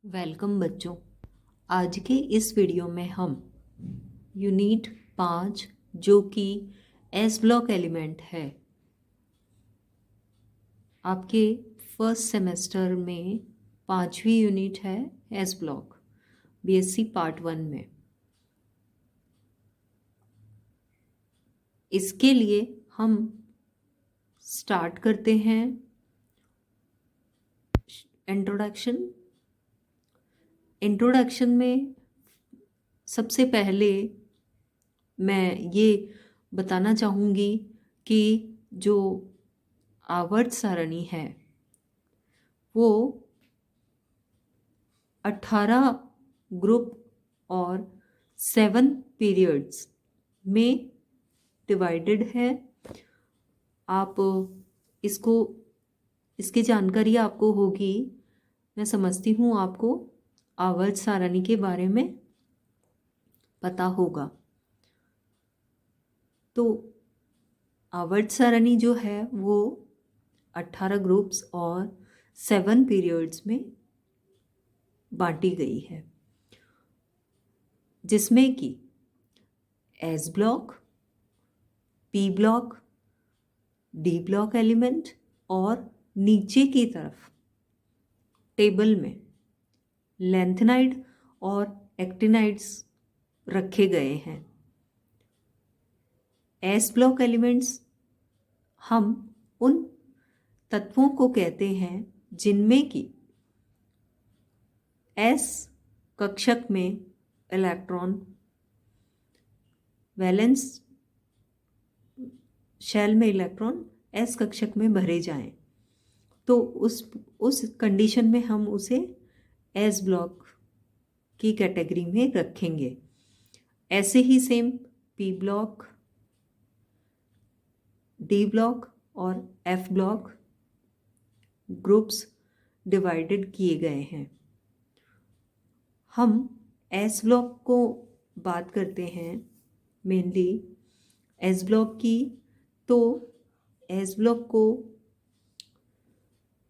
Welcome बच्चों। आज के इस वीडियो में हम यूनिट 5 जो कि एस ब्लॉक एलिमेंट है, आपके फर्स्ट सेमेस्टर में 5वीं यूनिट है एस ब्लॉक बीएससी पार्ट 1 में। इसके लिए हम स्टार्ट करते हैं इंट्रोडक्शन में सबसे पहले मैं ये बताना चाहूँगी कि जो आवर्त सारणी है वो 18 ग्रुप और 7 पीरियड्स में डिवाइडेड है। आप इसकी जानकारी आपको होगी, मैं समझती हूँ आपको आवर्त सारणी के बारे में पता होगा। तो आवर्त सारणी जो है वो 18 ग्रुप्स और 7 पीरियड्स में बांटी गई है, जिसमें कि S block, P block, D block element और नीचे की तरफ टेबल में लैंथेनाइड और एक्टिनाइड्स रखे गए हैं। एस ब्लॉक एलिमेंट्स हम उन तत्वों को कहते हैं जिनमें कि एस कक्षक में इलेक्ट्रॉन वैलेंस शेल में इलेक्ट्रॉन एस कक्षक में भरे जाएं, तो उस कंडीशन में हम उसे एस ब्लॉक की कैटेगरी में रखेंगे। ऐसे ही same P block, D block और एफ ब्लॉक ग्रुप्स डिवाइडेड किए गए हैं। हम एस ब्लॉक को बात करते हैं मेनली एस ब्लॉक की, तो एस ब्लॉक को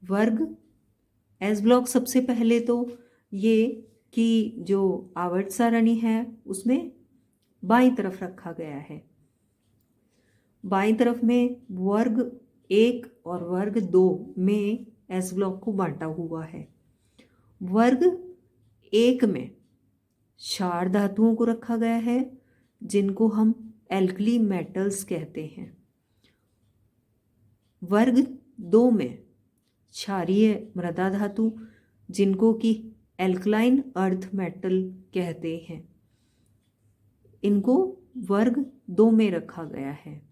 वर्ग एस ब्लॉक सबसे पहले तो ये कि जो आवर्त सारणी है उसमें बाईं तरफ रखा गया है। बाईं तरफ में वर्ग 1 और वर्ग 2 में एस ब्लॉक को बांटा हुआ है। वर्ग 1 में क्षार धातुओं को रखा गया है जिनको हम एल्कली मेटल्स कहते हैं। वर्ग 2 में क्षारीय मृदा धातु जिनको कि एल्कलाइन अर्थ मेटल कहते हैं, इनको वर्ग 2 में रखा गया है।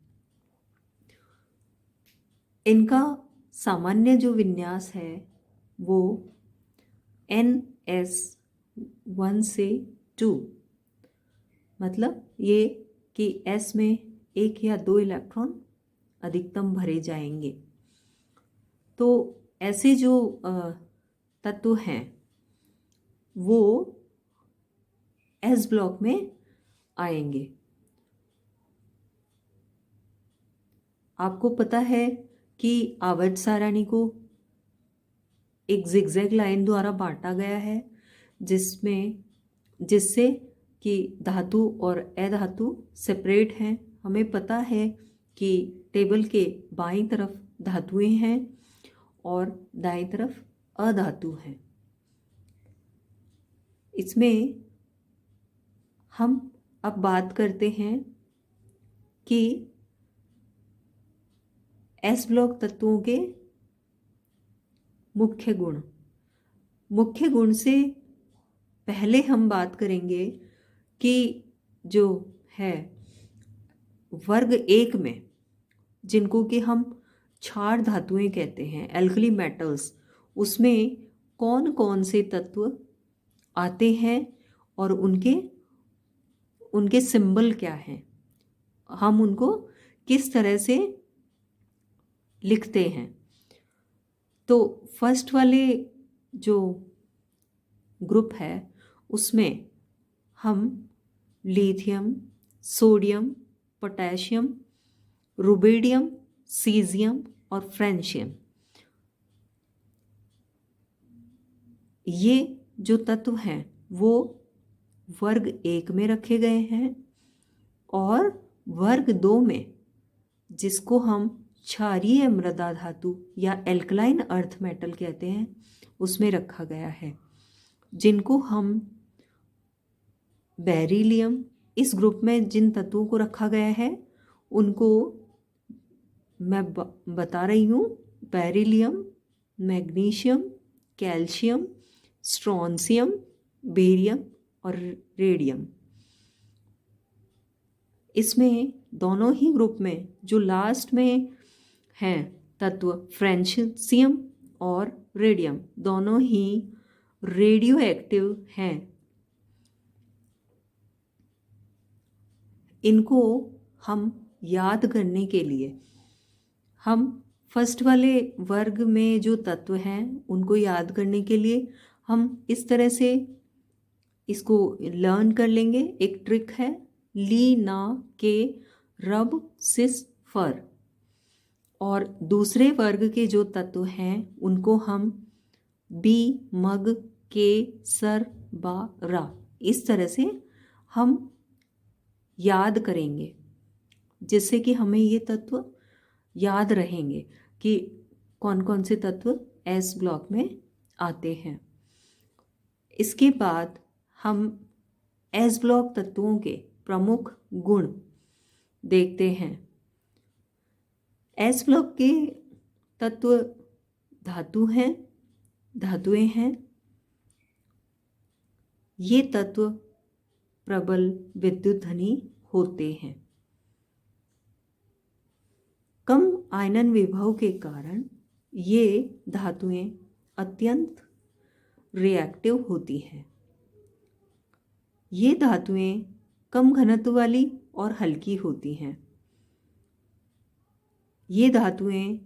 इनका सामान्य जो विन्यास है वो NS1 से 2, मतलब ये कि S में 1 या 2 इलेक्ट्रॉन अधिकतम भरे जाएंगे। तो ऐसे जो तत्व हैं वो एस ब्लॉक में आएंगे। आपको पता है कि आवर्त सारणी को एक जिगजैग लाइन द्वारा बांटा गया है, जिससे कि धातु और अधातु सेपरेट हैं। हमें पता है कि टेबल के बाईं तरफ धातुएं हैं और दाईं तरफ अधातु हैं। इसमें हम अब बात करते हैं कि एस ब्लॉक तत्वों के मुख्य गुण से पहले हम बात करेंगे कि जो है वर्ग 1 में जिनको कि हम क्षार धातुएं कहते हैं, एल्कली मेटल्स, उसमें कौन कौन से तत्व आते हैं और उनके सिंबल क्या हैं, हम उनको किस तरह से लिखते हैं। तो फर्स्ट वाले जो ग्रुप है उसमें हम lithium, sodium, potassium, rubidium, caesium और फ्रेंशियम, ये जो तत्व हैं वो वर्ग 1 में रखे गए हैं और वर्ग 2 में, जिसको हम क्षारीय मृदा धातु या एल्कलाइन अर्थ मेटल कहते हैं, उसमें रखा गया है, जिनको हम बेरिलियम, इस ग्रुप में जिन तत्वों को रखा गया है उनको मैं बता रही हूँ। Beryllium, magnesium, calcium, strontium, barium और रेडियम। इसमें दोनों ही ग्रुप में जो लास्ट में हैं तत्व फ्रेंशियम और रेडियम, दोनों ही रेडियो एक्टिव हैं। इनको हम याद करने के लिए हम फर्स्ट वाले वर्ग में जो तत्व हैं उनको याद करने के लिए हम इस तरह से इसको लर्न कर लेंगे। एक ट्रिक है, ली ना के रब सिस फर। और दूसरे वर्ग के जो तत्व हैं उनको हम बी मग के सर बा रा, इस तरह से हम याद करेंगे, जिससे कि हमें ये तत्व याद रहेंगे कि कौन कौन से तत्व एस ब्लॉक में आते हैं। इसके बाद हम एस ब्लॉक तत्वों के प्रमुख गुण देखते हैं। एस ब्लॉक के तत्व धातुएं हैं। ये तत्व प्रबल विद्युत धनी होते हैं। कम आयनन विभव के कारण ये धातुएं अत्यंत रिएक्टिव होती हैं। ये धातुएं कम घनत्व वाली और हल्की होती हैं। ये धातुएं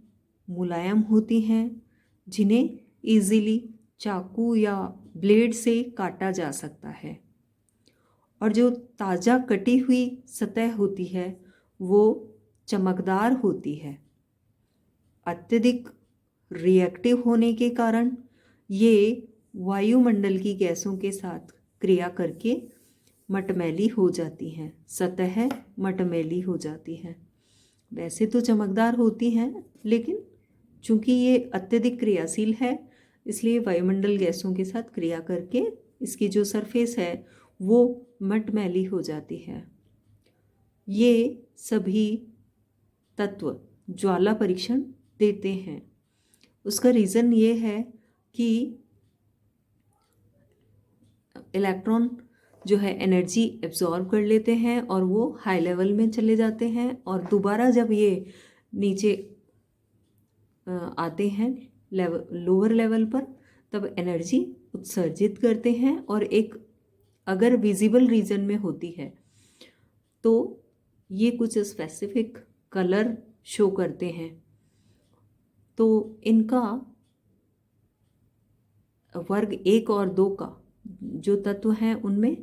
मुलायम होती हैं, जिन्हें इजीली चाकू या ब्लेड से काटा जा सकता है। और जो ताज़ा कटी हुई सतह होती है वो चमकदार होती है। अत्यधिक रिएक्टिव होने के कारण ये वायुमंडल की गैसों के साथ क्रिया करके मटमैली हो जाती हैं, सतह मटमैली हो जाती है। वैसे तो चमकदार होती हैं, लेकिन चूंकि ये अत्यधिक क्रियाशील है इसलिए वायुमंडल गैसों के साथ क्रिया करके इसकी जो सरफेस है वो मटमैली हो जाती है। ये सभी तत्व ज्वाला परीक्षण देते हैं। उसका रीज़न ये है कि इलेक्ट्रॉन जो है एनर्जी एब्जॉर्ब कर लेते हैं और वो हाई लेवल में चले जाते हैं, और दोबारा जब ये नीचे आते हैं लोअर लेवल पर तब एनर्जी उत्सर्जित करते हैं। और एक अगर विजिबल रीजन में होती है तो ये कुछ स्पेसिफिक कलर शो करते हैं। तो इनका वर्ग 1 और 2 का जो तत्व हैं उनमें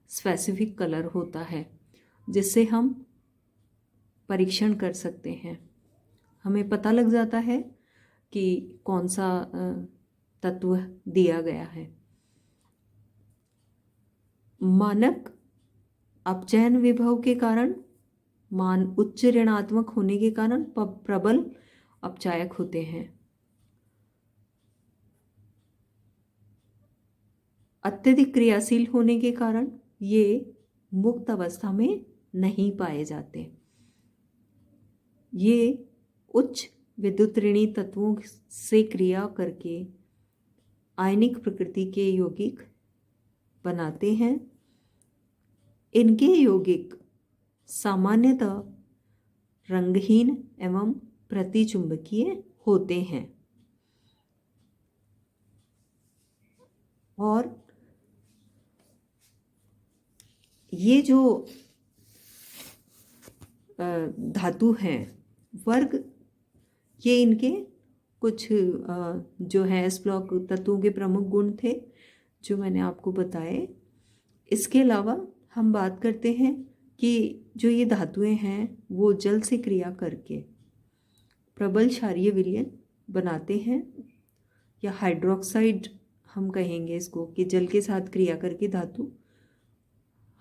स्पेसिफिक कलर होता है, जिससे हम परीक्षण कर सकते हैं। हमें पता लग जाता है कि कौन सा तत्व दिया गया है। मानक अपचयन विभव के कारण, मान उच्च ऋणात्मक होने के कारण प्रबल अपचायक होते हैं। अत्यधिक क्रियाशील होने के कारण ये मुक्त अवस्था में नहीं पाए जाते। ये उच्च विद्युत ऋणी तत्वों से क्रिया करके आयनिक प्रकृति के यौगिक बनाते हैं। इनके यौगिक सामान्यतः रंगहीन एवं प्रतिचुंबकीय होते हैं और ये जो धातु हैं वर्ग, ये इनके कुछ जो है एस ब्लॉक तत्वों के प्रमुख गुण थे जो मैंने आपको बताए। इसके अलावा हम बात करते हैं कि जो ये धातुएं हैं वो जल से क्रिया करके प्रबल क्षारीय विलयन बनाते हैं या हाइड्रोक्साइड हम कहेंगे इसको, कि जल के साथ क्रिया करके धातु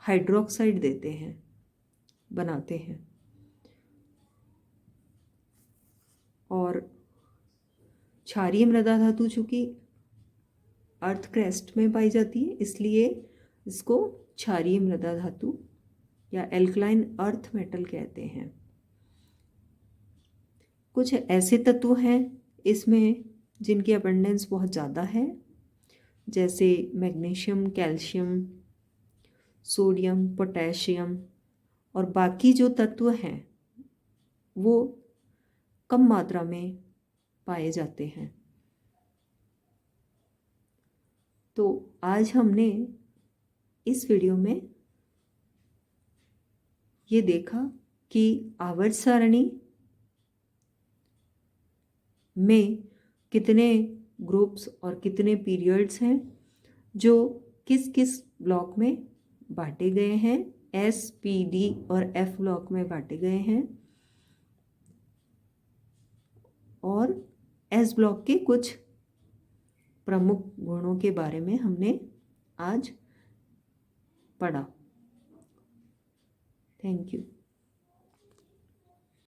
हाइड्रोक्साइड देते हैं, बनाते हैं। और क्षारीय मृदा धातु चूंकि अर्थ क्रेस्ट में पाई जाती है, इसलिए इसको क्षारीय मृदा धातु या एल्कलाइन अर्थ मेटल कहते हैं। कुछ ऐसे तत्व हैं इसमें जिनकी अबंडेंस बहुत ज़्यादा है, जैसे मैग्नीशियम, कैल्शियम, सोडियम, पोटेशियम, और बाकी जो तत्व हैं वो कम मात्रा में पाए जाते हैं। तो आज हमने इस वीडियो में ये देखा कि आवर्त सारणी में कितने ग्रुप्स और कितने पीरियड्स हैं जो किस किस ब्लॉक में बांटे गए हैं, एस, पी, डी और एफ ब्लॉक में बांटे गए हैं, और एस ब्लॉक के कुछ प्रमुख गुणों के बारे में हमने आज पढ़ा। Thank you.